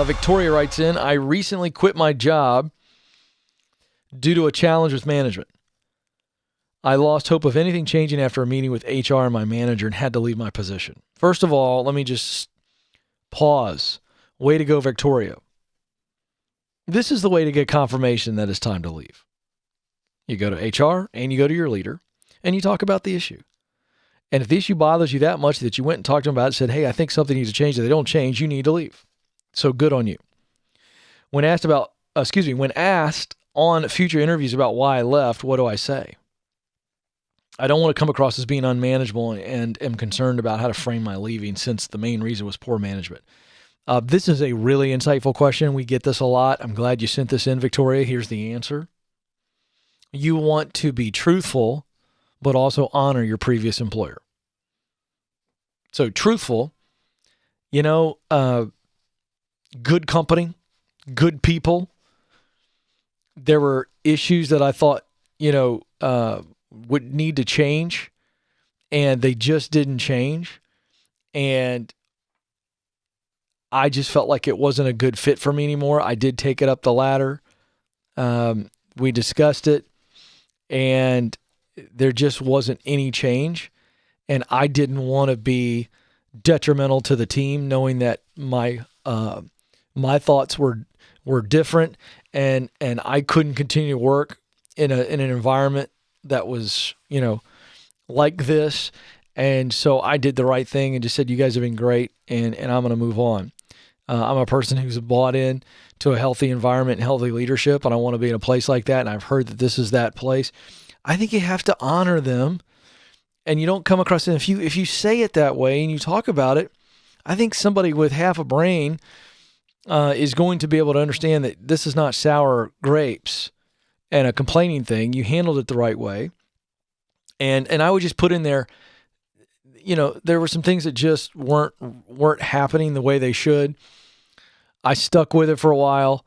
Victoria writes in, I recently quit my job due to a challenge with management. I lost hope of anything changing after a meeting with HR and my manager and had to leave my position. First of all, let me just pause. Way to go, Victoria. This is the way to get confirmation that it's time to leave. You go to HR and you go to your leader and you talk about the issue. And if the issue bothers you that much that you went and talked to them about it and said, hey, I think something needs to change, that they don't change, you need to leave. So good on you. When asked on future interviews about why I left, what do I say? I don't want to come across as being unmanageable and am concerned about how to frame my leaving since the main reason was poor management. This is a really insightful question. We get this a lot. I'm glad you sent this in, Victoria. Here's the answer. You want to be truthful, but also honor your previous employer. So truthful, good company, good people. There were issues that I thought, would need to change, and they just didn't change. And I just felt like it wasn't a good fit for me anymore. I did take it up the ladder. We discussed it, and there just wasn't any change. And I didn't want to be detrimental to the team, knowing that my thoughts were different, and I couldn't continue to work in an environment that was, like this. And so I did the right thing and just said, you guys have been great, and I'm going to move on. I'm a person who's bought in to a healthy environment and healthy leadership, and I want to be in a place like that. And I've heard that this is that place. I think you have to honor them, and you don't come across it. If you say it that way and you talk about it, I think somebody with half a brain is going to be able to understand that this is not sour grapes and a complaining thing. You handled it the right way. And I would just put in there, there were some things that just weren't happening the way they should. I stuck with it for a while.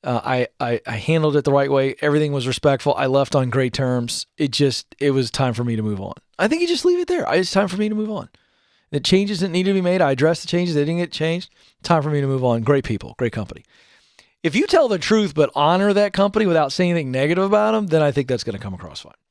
I handled it the right way. Everything was respectful. I left on great terms. It was time for me to move on. I think you just leave it there. It's time for me to move on. The changes that needed to be made, I addressed the changes. They didn't get changed. Time for me to move on. Great people, great company. If you tell the truth but honor that company without saying anything negative about them, then I think that's going to come across fine.